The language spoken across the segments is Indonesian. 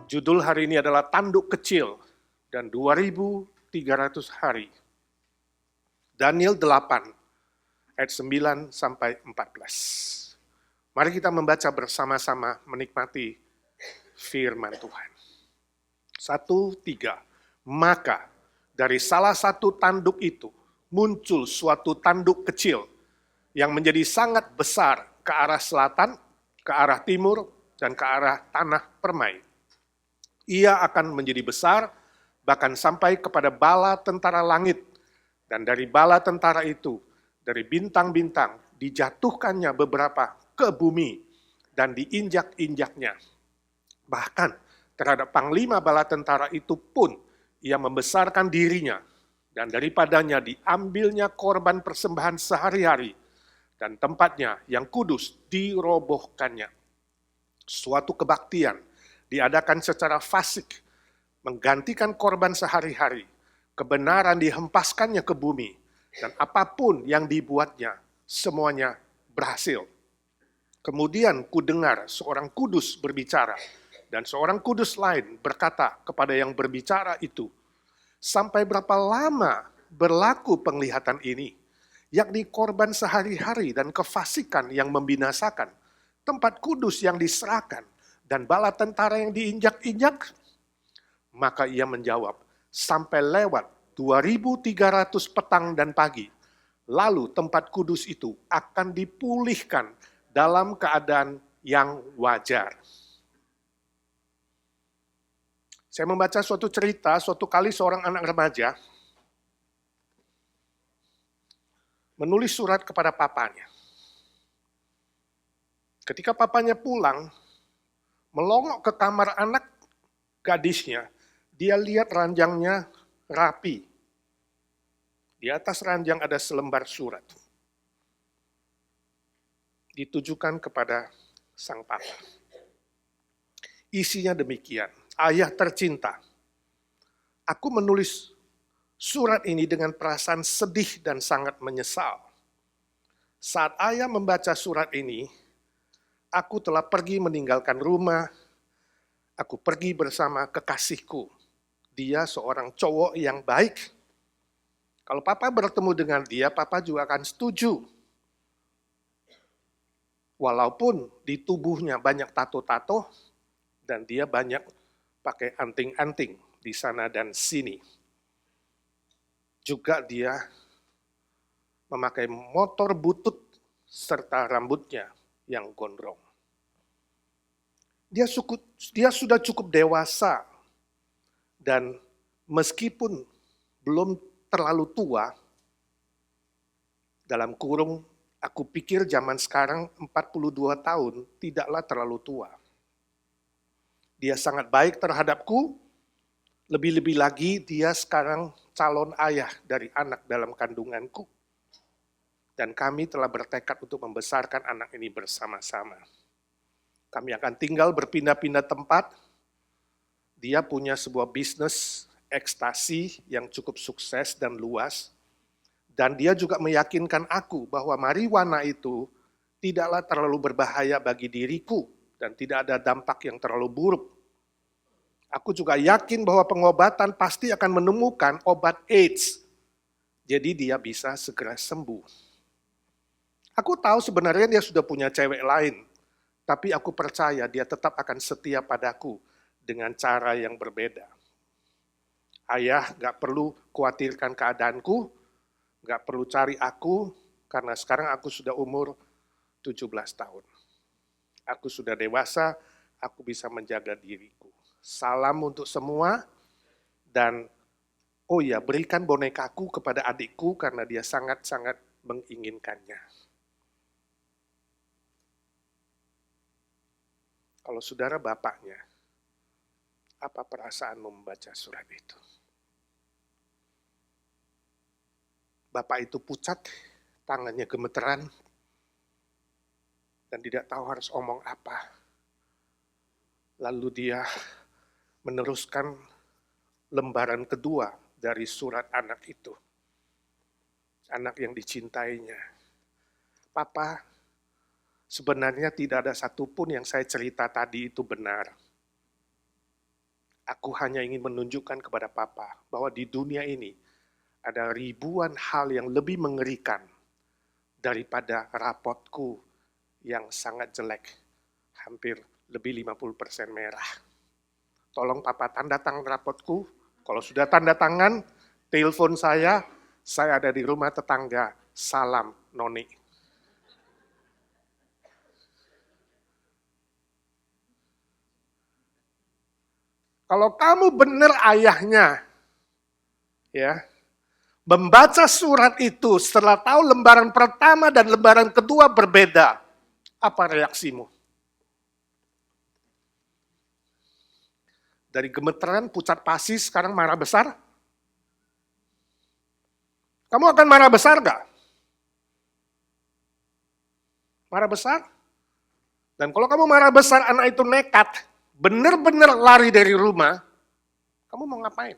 Judul hari ini adalah Tanduk Kecil dan 2300 hari. Daniel 8 ayat 9 sampai 14. Mari kita membaca bersama-sama menikmati firman Tuhan. 1, 3. Maka dari salah satu tanduk itu muncul suatu tanduk kecil yang menjadi sangat besar ke arah selatan, ke arah timur, dan ke arah tanah permai. Ia akan menjadi besar, bahkan sampai kepada bala tentara langit. Dan dari bala tentara itu, dari bintang-bintang, dijatuhkannya beberapa ke bumi dan diinjak-injaknya. Bahkan terhadap panglima bala tentara itu pun, ia membesarkan dirinya, dan daripadanya diambilnya korban persembahan sehari-hari, dan tempatnya yang kudus dirobohkannya. Suatu kebaktian diadakan secara fasik, menggantikan korban sehari-hari, kebenaran dihempaskannya ke bumi, dan apapun yang dibuatnya, semuanya berhasil. Kemudian kudengar seorang kudus berbicara, dan seorang kudus lain berkata kepada yang berbicara itu, sampai berapa lama berlaku penglihatan ini, yakni korban sehari-hari dan kefasikan yang membinasakan, tempat kudus yang diserahkan, dan bala tentara yang diinjak-injak? Maka ia menjawab, sampai lewat 2300 petang dan pagi, lalu tempat kudus itu akan dipulihkan dalam keadaan yang wajar. Saya membaca suatu cerita, suatu kali seorang anak remaja menulis surat kepada papanya. Ketika papanya pulang, melongok ke kamar anak gadisnya, dia lihat ranjangnya rapi. Di atas ranjang ada selembar surat. Ditujukan kepada sang papa. Isinya demikian, ayah tercinta, aku menulis surat ini dengan perasaan sedih dan sangat menyesal. Saat ayah membaca surat ini, aku telah pergi meninggalkan rumah, aku pergi bersama kekasihku. Dia seorang cowok yang baik. Kalau papa bertemu dengan dia, papa juga akan setuju. Walaupun di tubuhnya banyak tato-tato, dan dia banyak pakai anting-anting di sana dan sini. Juga dia memakai motor butut serta rambutnya yang gondrong. Dia sudah cukup dewasa, dan meskipun belum terlalu tua, dalam kurung aku pikir zaman sekarang 42 tahun tidaklah terlalu tua. Dia sangat baik terhadapku, lebih-lebih lagi dia sekarang calon ayah dari anak dalam kandunganku. Dan kami telah bertekad untuk membesarkan anak ini bersama-sama. Kami akan tinggal berpindah-pindah tempat. Dia punya sebuah bisnis ekstasi yang cukup sukses dan luas. Dan dia juga meyakinkan aku bahwa marijuana itu tidaklah terlalu berbahaya bagi diriku dan tidak ada dampak yang terlalu buruk. Aku juga yakin bahwa pengobatan pasti akan menemukan obat AIDS. Jadi dia bisa segera sembuh. Aku tahu sebenarnya dia sudah punya cewek lain, tapi aku percaya dia tetap akan setia padaku dengan cara yang berbeda. Ayah gak perlu khawatirkan keadaanku, gak perlu cari aku, karena sekarang aku sudah umur 17 tahun. Aku sudah dewasa, aku bisa menjaga diriku. Salam untuk semua, dan oh ya, berikan bonekaku kepada adikku karena dia sangat-sangat menginginkannya. Kalau saudara bapaknya, apa perasaanmu membaca surat itu? Bapak itu pucat, tangannya gemeteran, dan tidak tahu harus omong apa. Lalu dia meneruskan lembaran kedua dari surat anak itu. Anak yang dicintainya. Papa, sebenarnya tidak ada satupun yang saya cerita tadi itu benar. Aku hanya ingin menunjukkan kepada Papa bahwa di dunia ini ada ribuan hal yang lebih mengerikan daripada rapotku yang sangat jelek, hampir lebih 50% merah. Tolong Papa tanda tangan rapotku, kalau sudah tanda tangan, telepon saya ada di rumah tetangga, salam Noni. Kalau kamu benar ayahnya, ya, membaca surat itu setelah tahu lembaran pertama dan lembaran kedua berbeda, apa reaksimu? Dari gemeteran, pucat pasi, sekarang marah besar? Kamu akan marah besar gak? Marah besar? Dan kalau kamu marah besar, anak itu nekat, benar-benar lari dari rumah, kamu mau ngapain?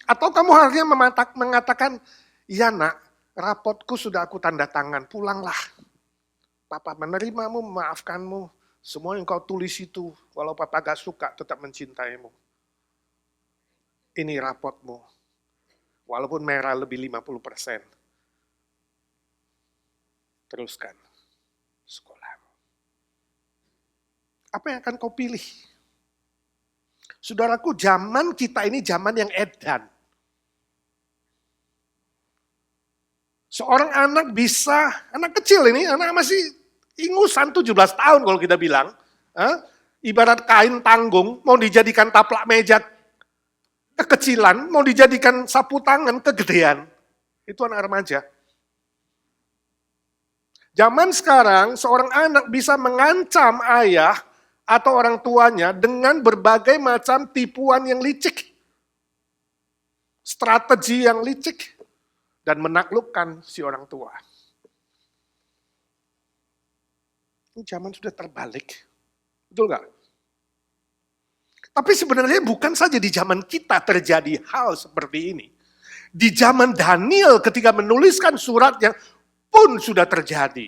Atau kamu harusnya mengatakan, ya nak, rapotku sudah aku tanda tangan, pulanglah. Papa menerimamu, memaafkanmu, semua yang kau tulis itu, walau Papa gak suka, tetap mencintaimu. Ini rapotmu, walaupun merah lebih 50%. Teruskan sekolah. Apa yang akan kau pilih? Saudaraku, zaman kita ini zaman yang edan. Seorang anak bisa, anak kecil ini, anak masih ingusan 17 tahun kalau kita bilang. Ibarat kain tanggung, mau dijadikan taplak meja kekecilan, mau dijadikan sapu tangan kegedean. Itu anak remaja. Zaman sekarang, seorang anak bisa mengancam ayah atau orang tuanya dengan berbagai macam tipuan yang licik. Strategi yang licik. Dan menaklukkan si orang tua. Ini zaman sudah terbalik. Betul nggak? Tapi sebenarnya bukan saja di zaman kita terjadi hal seperti ini. Di zaman Daniel ketika menuliskan suratnya pun sudah terjadi.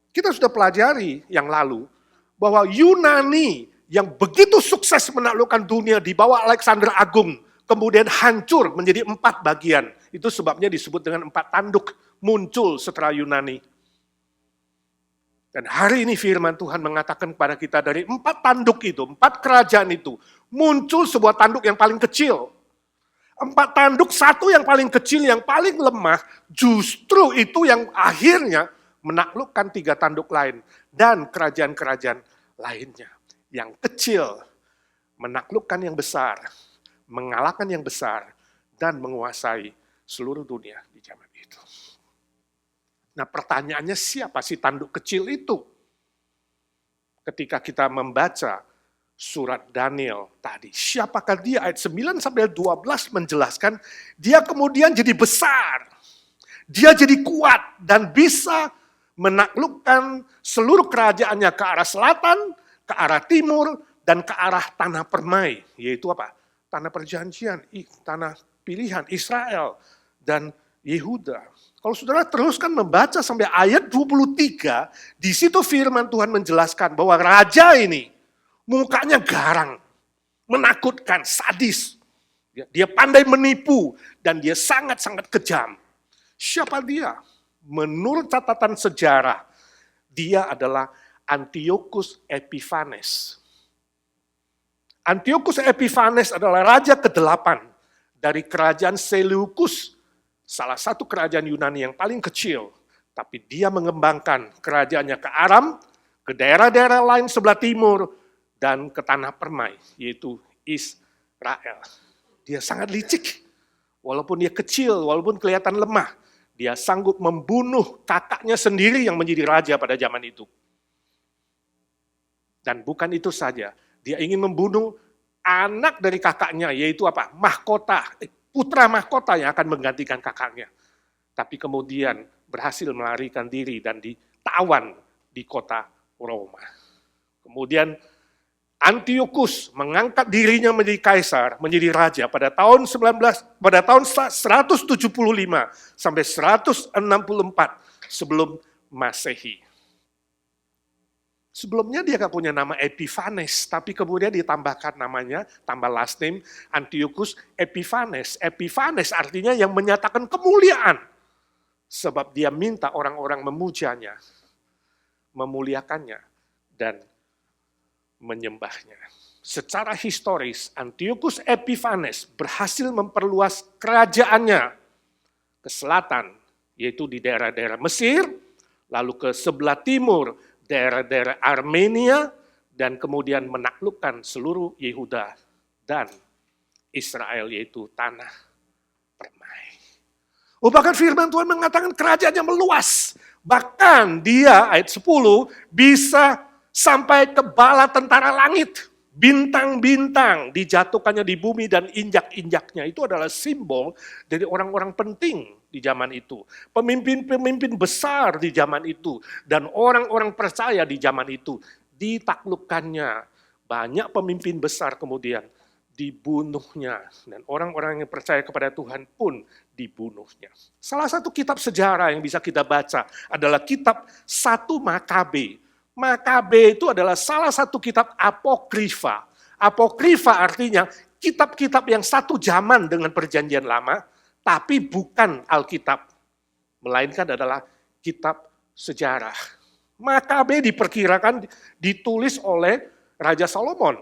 Kita sudah pelajari yang lalu bahwa Yunani yang begitu sukses menaklukkan dunia di bawah Alexander Agung, kemudian hancur menjadi 4 bagian. Itu sebabnya disebut dengan 4 tanduk muncul setelah Yunani. Dan hari ini firman Tuhan mengatakan kepada kita dari 4 tanduk itu, 4 kerajaan itu, muncul sebuah tanduk yang paling kecil. 4 tanduk, satu yang paling kecil, yang paling lemah, justru itu yang akhirnya menaklukkan 3 tanduk lain. Dan kerajaan-kerajaan lainnya. Yang kecil menaklukkan yang besar, mengalahkan yang besar, dan menguasai seluruh dunia di zaman itu. Nah pertanyaannya siapa sih tanduk kecil itu? Ketika kita membaca surat Daniel tadi, siapakah dia? Ayat 9-12 menjelaskan, dia kemudian jadi besar, dia jadi kuat, dan bisa menaklukkan seluruh kerajaannya ke arah selatan, ke arah timur, dan ke arah tanah permai, yaitu apa? Tanah perjanjian, tanah pilihan Israel dan Yehuda. Kalau saudara teruskan membaca sampai ayat 23, di situ firman Tuhan menjelaskan bahwa raja ini mukanya garang, menakutkan, sadis. Dia pandai menipu dan dia sangat-sangat kejam. Siapa dia? Menurut catatan sejarah, dia adalah Antiochus Epiphanes. Antiochus Epiphanes adalah raja ke-8 dari kerajaan Seleukus, salah satu kerajaan Yunani yang paling kecil. Tapi dia mengembangkan kerajaannya ke Aram, ke daerah-daerah lain sebelah timur, dan ke tanah permai, yaitu Israel. Dia sangat licik, walaupun dia kecil, walaupun kelihatan lemah, dia sanggup membunuh kakaknya sendiri yang menjadi raja pada zaman itu. Dan bukan itu saja, dia ingin membunuh anak dari kakaknya, yaitu apa? Mahkota, putra mahkota yang akan menggantikan kakaknya. Tapi kemudian berhasil melarikan diri dan ditawan di kota Roma. Kemudian Antiochus mengangkat dirinya menjadi kaisar, menjadi raja pada tahun 175 sampai 164 sebelum Masehi. Sebelumnya dia gak punya nama Epiphanes, tapi kemudian ditambahkan namanya, tambah last name, Antiochus Epiphanes. Epiphanes artinya yang menyatakan kemuliaan. Sebab dia minta orang-orang memujanya, memuliakannya, dan menyembahnya. Secara historis, Antiochus Epiphanes berhasil memperluas kerajaannya ke selatan, yaitu di daerah-daerah Mesir, lalu ke sebelah timur, daerah-daerah Armenia, dan kemudian menaklukkan seluruh Yehuda dan Israel, yaitu tanah permai. Bahkan firman Tuhan mengatakan kerajaannya meluas. Bahkan dia, ayat 10, bisa sampai ke bala tentara langit. Bintang-bintang dijatuhkannya di bumi dan injak-injaknya. Itu adalah simbol dari orang-orang penting di zaman itu. Pemimpin-pemimpin besar di zaman itu. Dan orang-orang percaya di zaman itu. Ditaklukkannya. Banyak pemimpin besar kemudian dibunuhnya. Dan orang-orang yang percaya kepada Tuhan pun dibunuhnya. Salah satu kitab sejarah yang bisa kita baca adalah kitab 1 Makabe. Makabe itu adalah salah satu kitab apokrifa. Apokrifa artinya kitab-kitab yang satu zaman dengan perjanjian lama, tapi bukan Alkitab. Melainkan adalah kitab sejarah. Makabe diperkirakan ditulis oleh Raja Solomon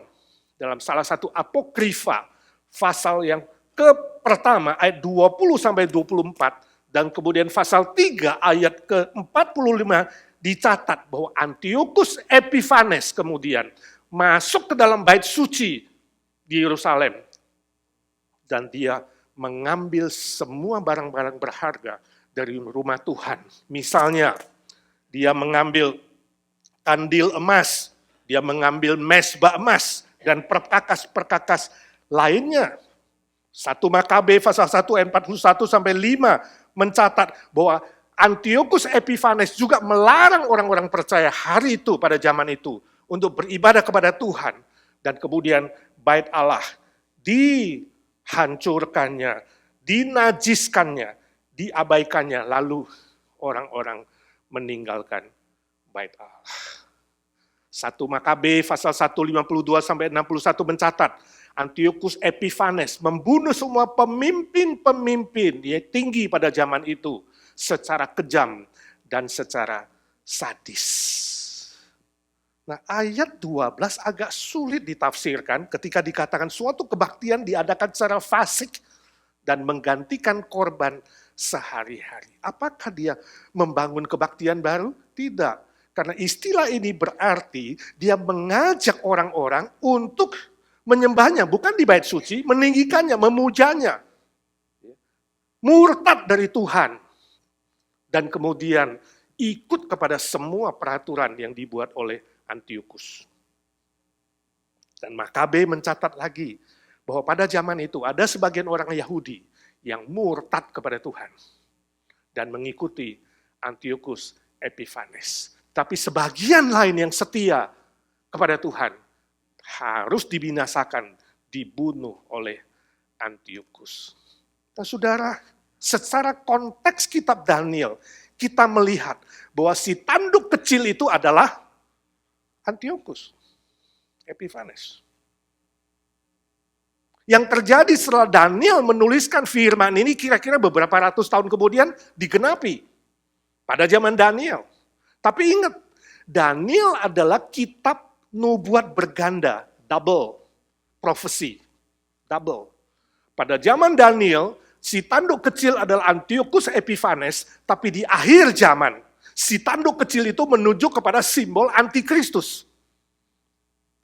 dalam salah satu apokrifa, pasal yang pertama ayat 20-24, dan kemudian pasal 3 ayat ke-45, dicatat bahwa Antiochus Epiphanes kemudian masuk ke dalam bait suci di Yerusalem. Dan dia mengambil semua barang-barang berharga dari rumah Tuhan. Misalnya, dia mengambil kandil emas, dia mengambil mezbah emas, dan perkakas-perkakas lainnya. 1 Makabe pasal 1 ayat 41-5 mencatat bahwa Antiochus Epiphanes juga melarang orang-orang percaya hari itu pada zaman itu untuk beribadah kepada Tuhan, dan kemudian bait Allah dihancurkannya, dinajiskannya, diabaikannya, lalu orang-orang meninggalkan bait Allah. 1 Makabe pasal 1:52-61 mencatat Antiochus Epiphanes membunuh semua pemimpin-pemimpin yang tinggi pada zaman itu secara kejam dan secara sadis. Nah, ayat 12 agak sulit ditafsirkan ketika dikatakan suatu kebaktian diadakan secara fasik dan menggantikan korban sehari-hari. Apakah dia membangun kebaktian baru? Tidak. Karena istilah ini berarti dia mengajak orang-orang untuk menyembahnya, bukan di bait suci, meninggikannya, memujanya. Murtad dari Tuhan. Dan kemudian ikut kepada semua peraturan yang dibuat oleh Antiochus. Dan Makabe mencatat lagi bahwa pada zaman itu ada sebagian orang Yahudi yang murtad kepada Tuhan dan mengikuti Antiochus Epiphanes. Tapi sebagian lain yang setia kepada Tuhan harus dibinasakan, dibunuh oleh Antiochus. Nah, saudara, secara konteks kitab Daniel, kita melihat bahwa si tanduk kecil itu adalah Antiochus Epiphanes. Yang terjadi setelah Daniel menuliskan firman ini kira-kira beberapa ratus tahun kemudian digenapi pada zaman Daniel. Tapi ingat, Daniel adalah kitab nubuat berganda, double prophecy, double. Pada zaman Daniel, si tanduk kecil adalah Antiochus Epiphanes, tapi di akhir zaman, si tanduk kecil itu menuju kepada simbol antikristus.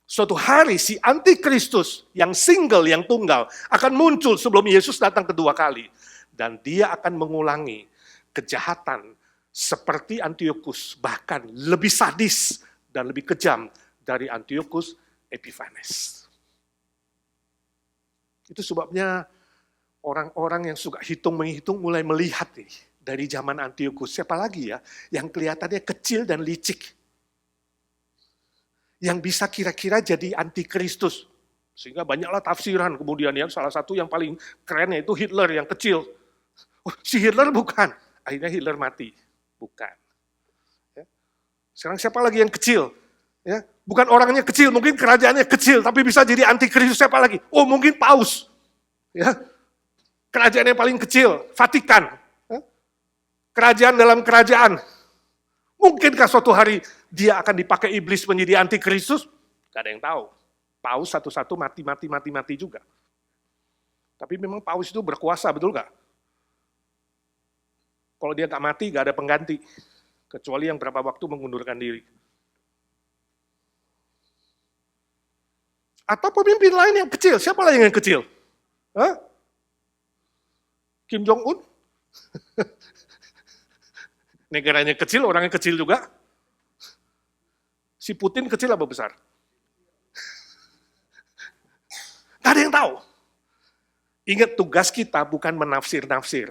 Suatu hari si antikristus yang single, yang tunggal, akan muncul sebelum Yesus datang kedua kali. Dan dia akan mengulangi kejahatan seperti Antiochus, bahkan lebih sadis dan lebih kejam dari Antiochus Epiphanes. Itu sebabnya orang-orang yang suka hitung-menghitung mulai melihat nih, dari zaman Antiochus, siapa lagi ya yang kelihatannya kecil dan licik, yang bisa kira-kira jadi antikristus. Sehingga banyaklah tafsiran kemudian, yang salah satu yang paling keren yaitu Hitler yang kecil. Oh, si Hitler bukan, akhirnya Hitler mati. Bukan. Sekarang siapa lagi yang kecil? Ya, bukan orangnya kecil, mungkin kerajaannya kecil, tapi bisa jadi antikristus siapa lagi? Oh, mungkin Paus. Ya, kerajaan yang paling kecil, Vatikan. Ya, kerajaan dalam kerajaan. Mungkinkah suatu hari dia akan dipakai iblis menjadi antikristus? Gak ada yang tahu. Paus satu-satu mati juga. Tapi memang Paus itu berkuasa, betul gak? Kalau dia gak mati, gak ada pengganti. Kecuali yang berapa waktu mengundurkan diri. Atau pemimpin lain yang kecil, siapa lagi yang kecil? Hah? Kim Jong-un? Negaranya kecil, orangnya kecil juga. Si Putin kecil apa besar? Gak ada yang tahu. Ingat, tugas kita bukan menafsir-nafsir.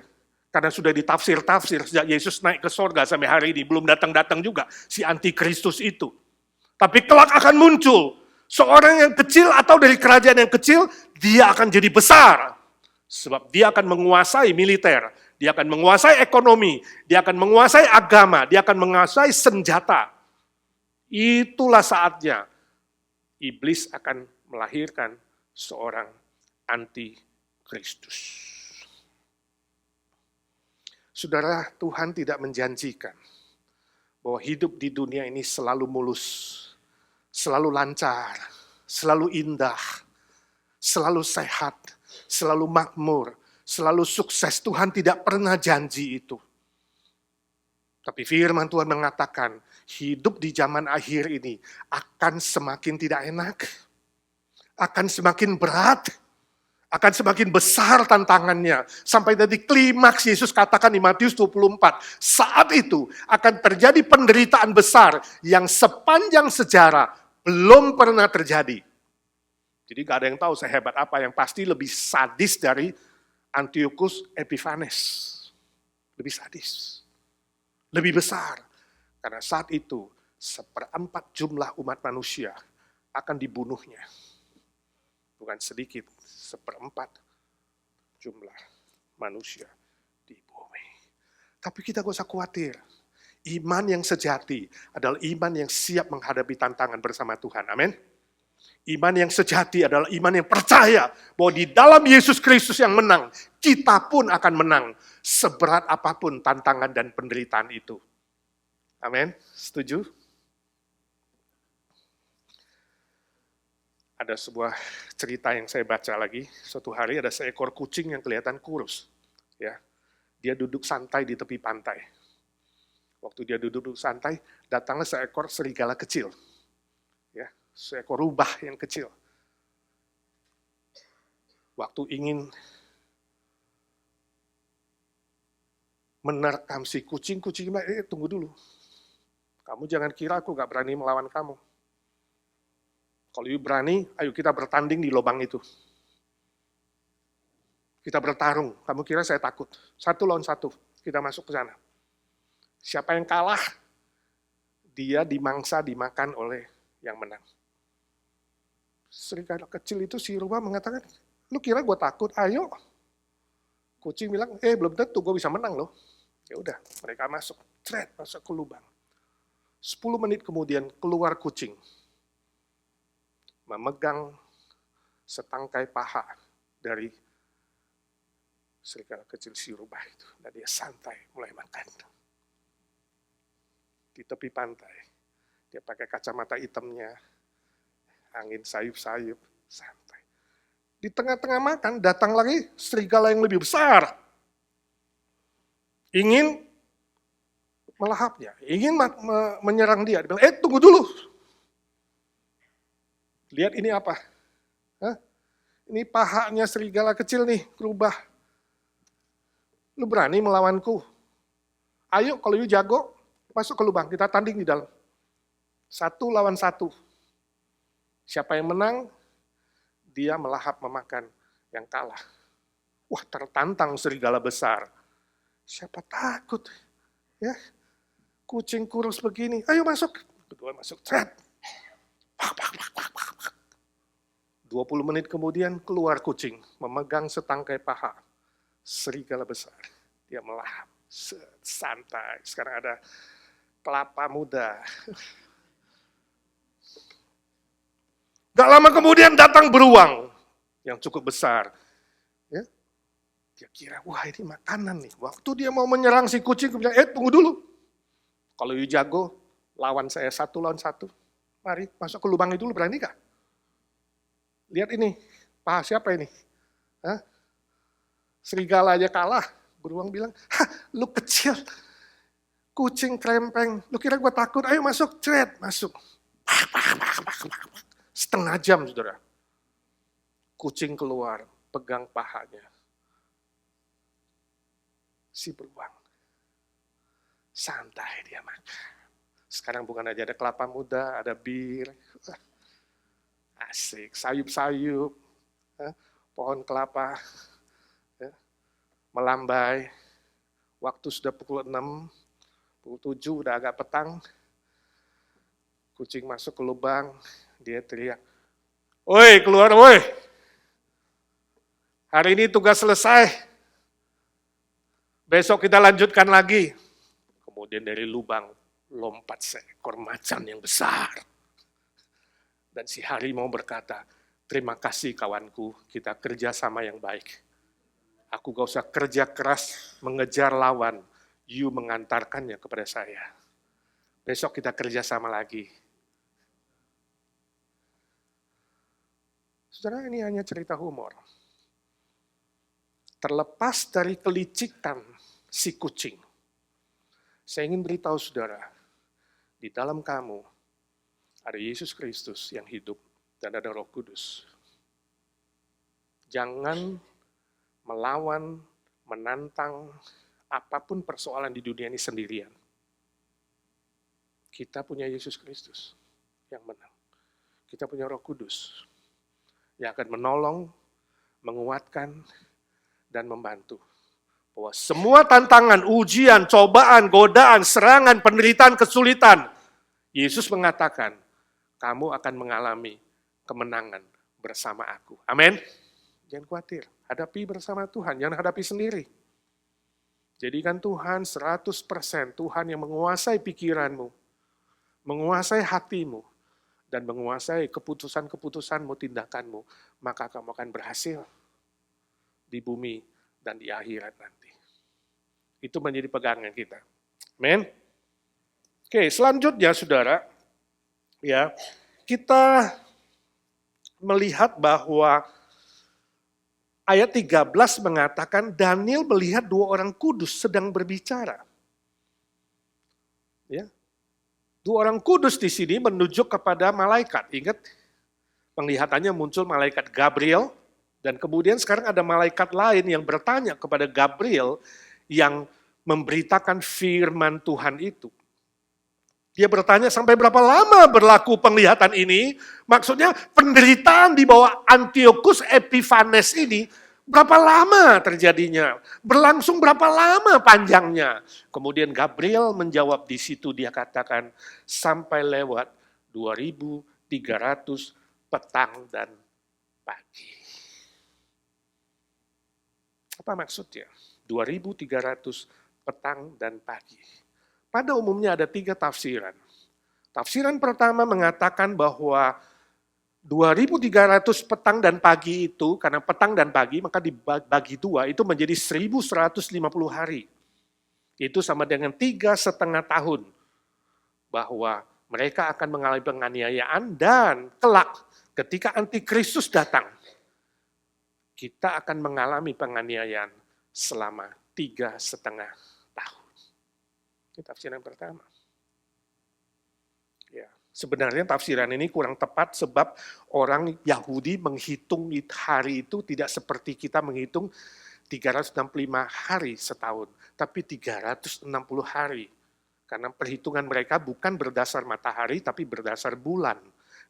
Karena sudah ditafsir-tafsir sejak Yesus naik ke sorga sampai hari ini. Belum datang-datang juga si antikristus itu. Tapi kelak akan muncul seorang yang kecil atau dari kerajaan yang kecil, dia akan jadi besar. Sebab dia akan menguasai militer, dia akan menguasai ekonomi, dia akan menguasai agama, dia akan menguasai senjata. Itulah saatnya iblis akan melahirkan seorang antikristus. Saudara, Tuhan tidak menjanjikan bahwa hidup di dunia ini selalu mulus, selalu lancar, selalu indah, selalu sehat, selalu makmur, selalu sukses. Tuhan tidak pernah janji itu. Tapi firman Tuhan mengatakan, hidup di zaman akhir ini akan semakin tidak enak, akan semakin berat, akan semakin besar tantangannya. Sampai dari klimaks Yesus katakan di Matius 24, saat itu akan terjadi penderitaan besar yang sepanjang sejarah belum pernah terjadi. Jadi gak ada yang tahu sehebat apa, yang pasti lebih sadis dari Antiochus Epiphanes. Lebih sadis. Lebih besar. Karena saat itu, 1/4 jumlah umat manusia akan dibunuhnya. Bukan sedikit, 1/4 jumlah manusia di bumi. Tapi kita gak usah khawatir. Iman yang sejati adalah iman yang siap menghadapi tantangan bersama Tuhan. Amin. Iman yang sejati adalah iman yang percaya bahwa di dalam Yesus Kristus yang menang, kita pun akan menang seberat apapun tantangan dan penderitaan itu. Amin. Setuju? Ada sebuah cerita yang saya baca lagi. Suatu hari ada seekor kucing yang kelihatan kurus. Ya, dia duduk santai di tepi pantai. Waktu dia duduk santai, datanglah seekor serigala kecil. Ya, seekor rubah yang kecil. Waktu ingin menerkam si kucing bilang, tunggu dulu. Kamu jangan kira aku gak berani melawan kamu. Kalau you berani, ayo kita bertanding di lubang itu. Kita bertarung, kamu kira saya takut. 1 lawan 1, kita masuk ke sana. Siapa yang kalah, dia dimangsa, dimakan oleh yang menang. Serigala kecil itu si rubah mengatakan, lu kira gue takut? Ayo. Kucing bilang, belum tentu gue bisa menang loh. Ya udah, mereka masuk ke lubang. 10 menit kemudian keluar kucing. Memegang setangkai paha dari serigala kecil si rubah itu. Dan dia santai mulai makan. Di tepi pantai, dia pakai kacamata hitamnya, angin sayup-sayup, santai. Di tengah-tengah makan, datang lagi serigala yang lebih besar. Ingin melahapnya, ingin menyerang dia. Dia bilang, tunggu dulu. Lihat ini apa? Hah? Ini pahanya serigala kecil nih, rubah. Lu berani melawanku? Ayo, kalau lu jago, masuk ke lubang, kita tanding di dalam. 1 lawan 1. Siapa yang menang, dia melahap memakan yang kalah. Wah, tertantang serigala besar. Siapa takut? Ya, kucing kurus begini, ayo masuk. Kedua masuk, 20 menit kemudian keluar kucing, memegang setangkai paha serigala besar. Dia melahap, santai. Sekarang ada kelapa muda. Gak lama kemudian datang beruang yang cukup besar. Ya. Dia kira, wah ini makanan nih. Waktu dia mau menyerang si kucing, dia bilang, tunggu dulu. Kalau you jago, lawan saya 1 lawan 1. Mari, masuk ke lubang itu, lu berani gak? Lihat ini, paha siapa ini? Hah? Serigala aja kalah. Beruang bilang, lu kecil. Kucing krempeng, lu kira gue takut? Ayo masuk, cret, masuk. Setengah jam, saudara. Kucing keluar, pegang pahanya. Si beruang. Santai dia makan. Sekarang bukan aja ada kelapa muda, ada bir. Asik, sayup-sayup. Pohon kelapa. Melambai. Waktu sudah pukul 6, pukul 7 udah agak petang. Kucing masuk ke lubang, dia teriak, "Woi, keluar woi. Hari ini tugas selesai. Besok kita lanjutkan lagi." Kemudian dari lubang lompat seekor macan yang besar. Dan si harimau berkata, "Terima kasih kawanku, kita kerja sama yang baik. Aku gak usah kerja keras mengejar lawan, you mengantarkannya kepada saya. Besok kita kerja sama lagi." Saudara, ini hanya cerita humor. Terlepas dari kelicikan si kucing, saya ingin beritahu saudara, di dalam kamu ada Yesus Kristus yang hidup dan ada Roh Kudus. Jangan melawan, menantang apapun persoalan di dunia ini sendirian. Kita punya Yesus Kristus yang menang. Kita punya Roh Kudus yang akan menolong, menguatkan, dan membantu. Bahwa semua tantangan, ujian, cobaan, godaan, serangan, penderitaan, kesulitan, Yesus mengatakan, kamu akan mengalami kemenangan bersama aku. Amin. Jangan khawatir, hadapi bersama Tuhan, jangan hadapi sendiri. Jadikan Tuhan 100%, Tuhan yang menguasai pikiranmu, menguasai hatimu, dan menguasai keputusan-keputusanmu, tindakanmu, maka kamu akan berhasil di bumi dan di akhirat nanti. Itu menjadi pegangan kita. Amin. Oke, selanjutnya saudara, ya, kita melihat bahwa ayat 13 mengatakan Daniel melihat 2 orang kudus sedang berbicara. Ya. 2 orang kudus di sini menunjuk kepada malaikat. Ingat, penglihatannya muncul malaikat Gabriel, dan kemudian sekarang ada malaikat lain yang bertanya kepada Gabriel yang memberitakan firman Tuhan itu. Dia bertanya, sampai berapa lama berlaku penglihatan ini? Maksudnya penderitaan di bawah Antiochus Epiphanes ini, berapa lama terjadinya? Berlangsung berapa lama panjangnya? Kemudian Gabriel menjawab di situ, dia katakan, sampai lewat 2300 petang dan pagi. Apa maksudnya? 2300 petang dan pagi. Pada umumnya ada 3 tafsiran. Tafsiran pertama mengatakan bahwa 2300 petang dan pagi itu, karena petang dan pagi maka dibagi 2, itu menjadi 1150 hari. Itu sama dengan 3,5 tahun. Bahwa mereka akan mengalami penganiayaan dan kelak ketika Antikristus datang, kita akan mengalami penganiayaan selama 3,5 tahun. Ini tafsiran pertama. Ya, sebenarnya tafsiran ini kurang tepat sebab orang Yahudi menghitung hari itu tidak seperti kita menghitung 365 hari setahun, tapi 360 hari. Karena perhitungan mereka bukan berdasar matahari, tapi berdasar bulan.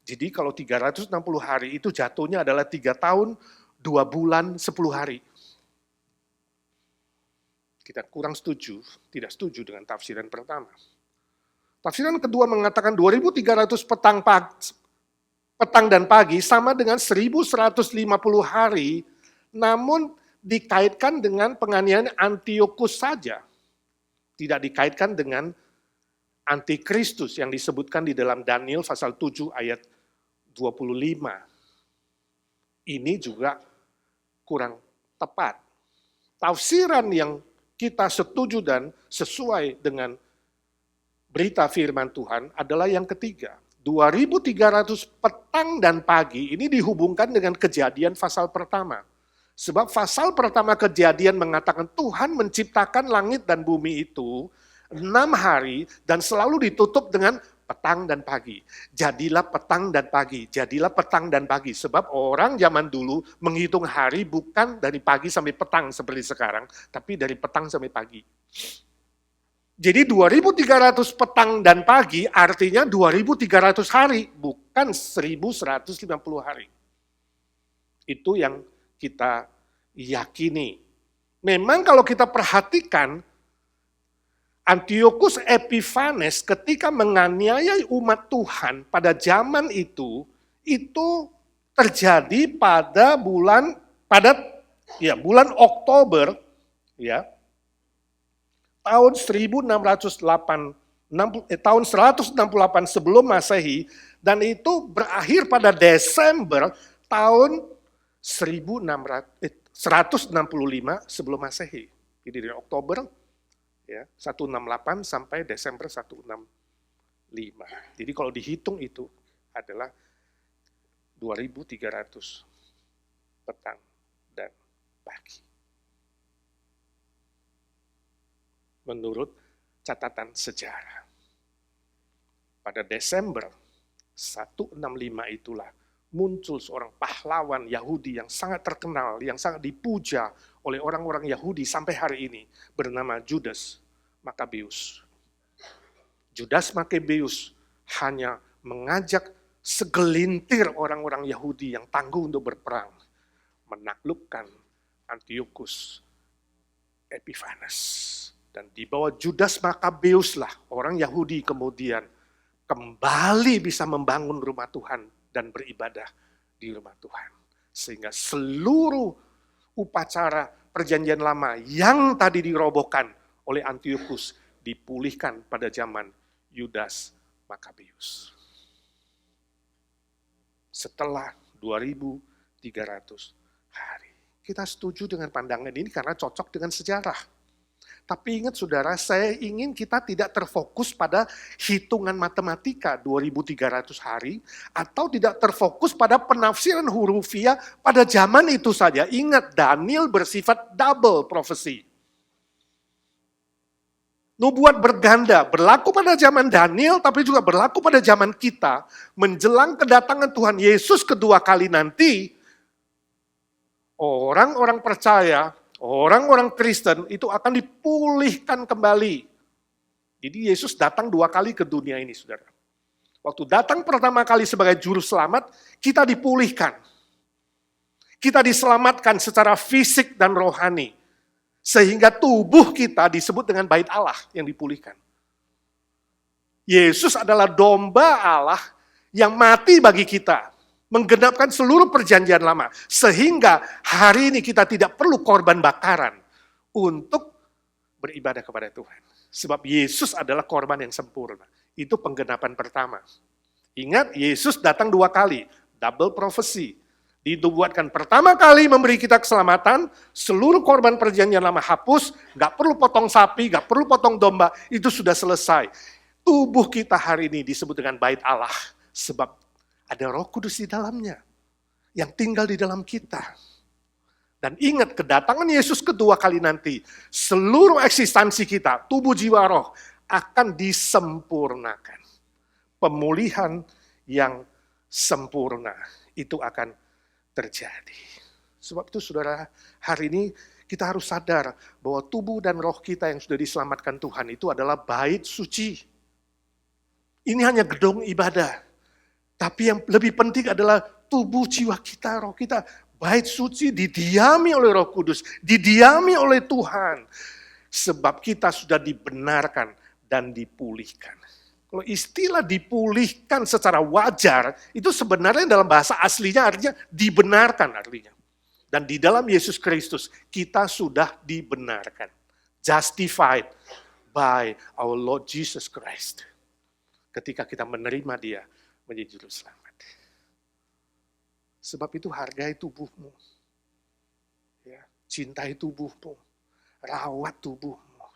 Jadi kalau 360 hari itu jatuhnya adalah 3 tahun, 2 bulan, 10 hari. Kita kurang setuju, tidak setuju dengan tafsiran pertama. Tafsiran kedua mengatakan 2300 petang dan pagi sama dengan 1150 hari, namun dikaitkan dengan penganiayaan Antiochus saja. Tidak dikaitkan dengan Antikristus yang disebutkan di dalam Daniel pasal 7 ayat 25. Ini juga kurang tepat. Tafsiran yang kita setuju dan sesuai dengan berita firman Tuhan adalah yang ketiga. 2300 petang dan pagi ini dihubungkan dengan Kejadian pasal pertama. Sebab pasal pertama Kejadian mengatakan Tuhan menciptakan langit dan bumi itu 6 hari dan selalu ditutup dengan petang dan pagi. Jadilah petang dan pagi, jadilah petang dan pagi. Sebab orang zaman dulu menghitung hari bukan dari pagi sampai petang seperti sekarang, tapi dari petang sampai pagi. Jadi 2300 petang dan pagi artinya 2300 hari, bukan 1150 hari. Itu yang kita yakini. Memang kalau kita perhatikan, Antiochus Epiphanes ketika menganiaya umat Tuhan pada zaman itu terjadi pada bulan Oktober ya. Tahun 168 sebelum Masehi dan itu berakhir pada Desember tahun 165 sebelum Masehi. Jadi dari Oktober ya, 168 sampai Desember 165. Jadi kalau dihitung itu adalah 2300 petang dan pagi. Menurut catatan sejarah. Pada Desember 165 itulah muncul seorang pahlawan Yahudi yang sangat terkenal, yang sangat dipuja oleh orang-orang Yahudi sampai hari ini, bernama Judas Maccabeus. Judas Maccabeus hanya mengajak segelintir orang-orang Yahudi yang tangguh untuk berperang, menaklukkan Antiochus Epiphanes. Dan di bawah Judas Maccabeus lah orang Yahudi kemudian kembali bisa membangun rumah Tuhan dan beribadah di rumah Tuhan. Sehingga seluruh upacara perjanjian lama yang tadi dirobohkan oleh Antiochus dipulihkan pada zaman Judas Maccabeus. Setelah 2300 hari. Kita setuju dengan pandangan ini karena cocok dengan sejarah. Tapi ingat saudara, saya ingin kita tidak terfokus pada hitungan matematika 2300 hari, atau tidak terfokus pada penafsiran hurufiah pada zaman itu saja. Ingat, Daniel bersifat double prophecy. Nubuat berganda, berlaku pada zaman Daniel, tapi juga berlaku pada zaman kita. Menjelang kedatangan Tuhan Yesus kedua kali nanti, orang-orang percaya, orang-orang Kristen itu akan dipulihkan kembali. Jadi Yesus datang 2 kali ke dunia ini, saudara. Waktu datang pertama kali sebagai juru selamat, kita dipulihkan. Kita diselamatkan secara fisik dan rohani. Sehingga tubuh kita disebut dengan bait Allah yang dipulihkan. Yesus adalah domba Allah yang mati bagi kita. Menggenapkan seluruh perjanjian lama. Sehingga hari ini kita tidak perlu korban bakaran untuk beribadah kepada Tuhan. Sebab Yesus adalah korban yang sempurna. Itu penggenapan pertama. Ingat, Yesus datang 2 kali. Double prophecy. Dinubuatkan pertama kali memberi kita keselamatan, seluruh korban perjanjian lama hapus, gak perlu potong sapi, gak perlu potong domba, itu sudah selesai. Tubuh kita hari ini disebut dengan bait Allah. Sebab ada Roh Kudus di dalamnya, yang tinggal di dalam kita. Dan ingat, kedatangan Yesus kedua kali nanti, seluruh eksistensi kita, tubuh, jiwa, roh, akan disempurnakan. Pemulihan yang sempurna, itu akan terjadi. Sebab itu saudara, hari ini kita harus sadar bahwa tubuh dan roh kita yang sudah diselamatkan Tuhan itu adalah bait suci. Ini hanya gedung ibadah. Tapi yang lebih penting adalah tubuh, jiwa kita, roh kita. Bait suci didiami oleh Roh Kudus, didiami oleh Tuhan. Sebab kita sudah dibenarkan dan dipulihkan. Kalau istilah dipulihkan secara wajar, itu sebenarnya dalam bahasa aslinya artinya dibenarkan artinya. Dan di dalam Yesus Kristus kita sudah dibenarkan. Justified by our Lord Jesus Christ. Ketika kita menerima Dia menjadi juru selamat. Sebab itu hargai tubuhmu. Ya, cintai tubuhmu. Rawat tubuhmu.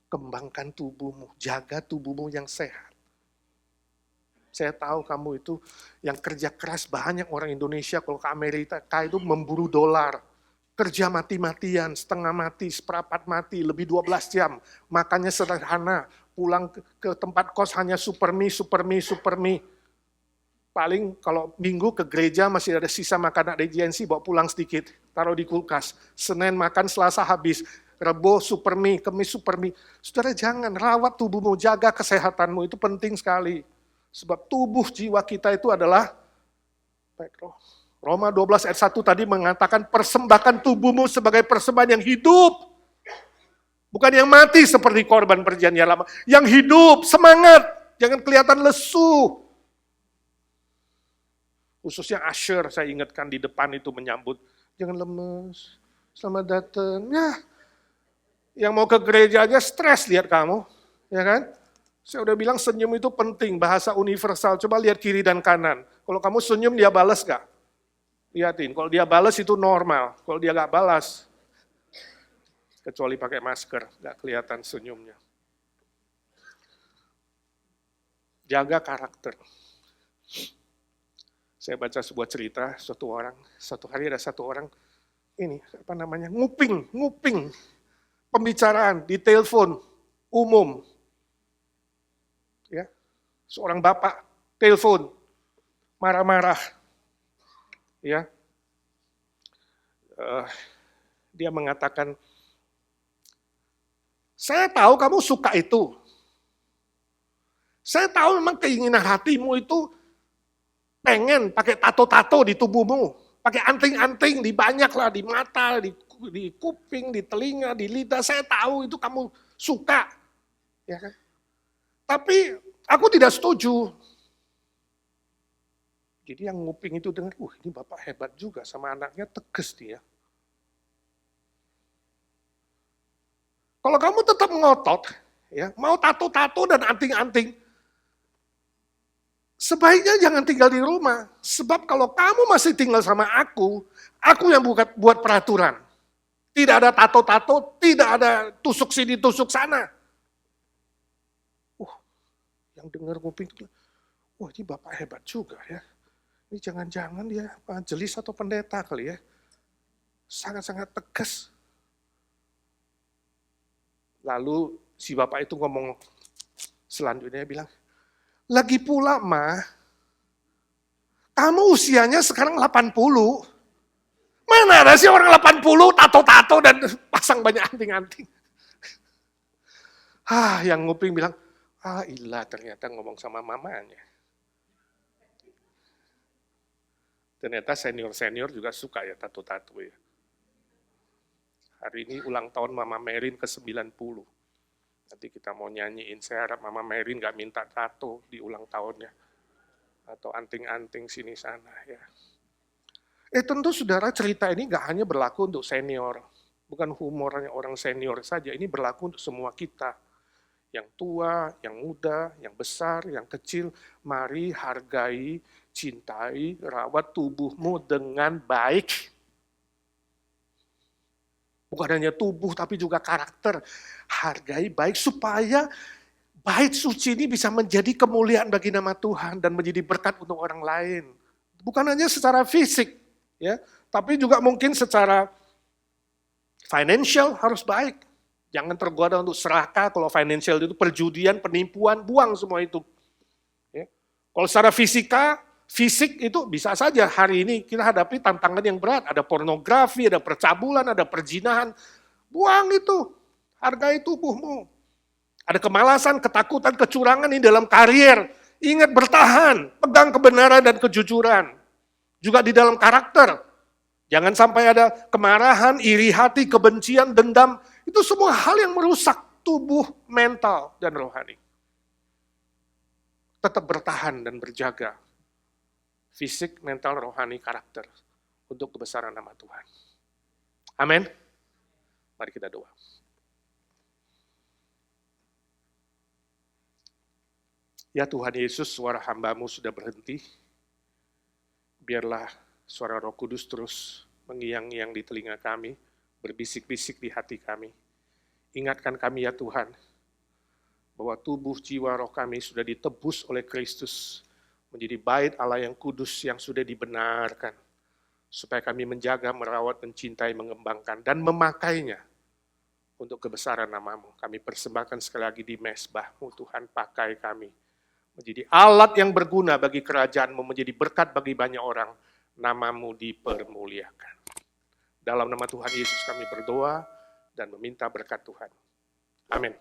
Kembangkan tubuhmu. Jaga tubuhmu yang sehat. Saya tahu kamu itu yang kerja keras, banyak orang Indonesia kalau ke Amerika itu memburu dolar. Kerja mati-matian, setengah mati, seperempat mati, lebih 12 jam. Makannya sederhana, pulang ke tempat kos hanya super mie. Paling kalau minggu ke gereja masih ada sisa makanan regency, bawa pulang sedikit, taruh di kulkas. Senin makan, Selasa habis. Rebo super mie, Kamis super mie. Saudara jangan, rawat tubuhmu, jaga kesehatanmu, itu penting sekali. Sebab tubuh jiwa kita itu adalah Roma 12 ayat 1 tadi mengatakan persembahkan tubuhmu sebagai persembahan yang hidup. Bukan yang mati seperti korban perjanjian lama. Yang hidup, semangat, jangan kelihatan lesu. Khususnya Asher, saya ingatkan di depan itu menyambut. Jangan lemes, selamat datang. Ya, yang mau ke gereja aja stres lihat kamu. Ya kan? Saya udah bilang senyum itu penting, bahasa universal. Coba lihat kiri dan kanan. Kalau kamu senyum, dia balas gak? Lihatin, kalau dia balas itu normal. Kalau dia gak balas, kecuali pakai masker, gak kelihatan senyumnya. Jaga karakter. Saya baca sebuah cerita, suatu hari ada satu orang, nguping pembicaraan di telepon umum. Ya, seorang bapak telepon, marah-marah. Ya, dia mengatakan, saya tahu kamu suka itu. Saya tahu memang keinginan hatimu itu pengen pakai tato-tato di tubuhmu, pakai anting-anting di banyak lah, di mata, di kuping, di telinga, di lidah. Saya tahu itu kamu suka, ya kan? Tapi aku tidak setuju. Jadi yang nguping itu dengar, ini bapak hebat juga sama anaknya, tegas dia. Kalau kamu tetap ngotot, ya mau tato-tato dan anting-anting, sebaiknya jangan tinggal di rumah. Sebab kalau kamu masih tinggal sama aku yang buat peraturan. Tidak ada tato-tato, tidak ada tusuk sini, tusuk sana. Yang dengar nguping itu, ini bapak hebat juga ya. Ini jangan-jangan dia majelis atau pendeta kali ya. Sangat-sangat tegas. Lalu si bapak itu ngomong selanjutnya, bilang, lagi pula mah, kamu usianya sekarang 80. Mana ada sih orang 80 tato-tato dan pasang banyak anting-anting. Yang nguping bilang, ilah ternyata ngomong sama mamanya. Ternyata senior-senior juga suka ya tato-tato ya. Hari ini ulang tahun Mama Merin ke-90. Nanti kita mau nyanyiin, saya harap Mama Merin gak minta tato di ulang tahunnya. Atau anting-anting sini sana ya. Tentu saudara, cerita ini gak hanya berlaku untuk senior. Bukan humornya orang senior saja, ini berlaku untuk semua kita. Yang tua, yang muda, yang besar, yang kecil. Mari hargai, cintai, rawat tubuhmu dengan baik. Bukan hanya tubuh, tapi juga karakter. Hargai baik, supaya bait suci ini bisa menjadi kemuliaan bagi nama Tuhan dan menjadi berkat untuk orang lain. Bukan hanya secara fisik, ya, tapi juga mungkin secara financial harus baik. Jangan tergoda untuk serakah, kalau financial itu perjudian, penipuan, buang semua itu. Ya. Kalau secara fisik itu bisa saja hari ini kita hadapi tantangan yang berat. Ada pornografi, ada percabulan, ada perzinahan. Buang itu, hargai tubuhmu. Ada kemalasan, ketakutan, kecurangan ini dalam karier. Ingat bertahan, pegang kebenaran dan kejujuran. Juga di dalam karakter. Jangan sampai ada kemarahan, iri hati, kebencian, dendam. Itu semua hal yang merusak tubuh, mental, dan rohani. Tetap bertahan dan berjaga. Fisik, mental, rohani, karakter. Untuk kebesaran nama Tuhan. Amin. Mari kita doa. Ya Tuhan Yesus, suara hamba-Mu sudah berhenti. Biarlah suara Roh Kudus terus mengiang-iang di telinga kami, berbisik-bisik di hati kami. Ingatkan kami ya Tuhan, bahwa tubuh, jiwa, roh kami sudah ditebus oleh Kristus, menjadi bait Allah yang kudus yang sudah dibenarkan, supaya kami menjaga, merawat, mencintai, mengembangkan, dan memakainya untuk kebesaran nama-Mu. Kami persembahkan sekali lagi di mezbah-Mu, Tuhan, pakai kami menjadi alat yang berguna bagi kerajaan-Mu, menjadi berkat bagi banyak orang. Nama-Mu dipermuliakan. Dalam nama Tuhan Yesus kami berdoa dan meminta berkat Tuhan. Amin.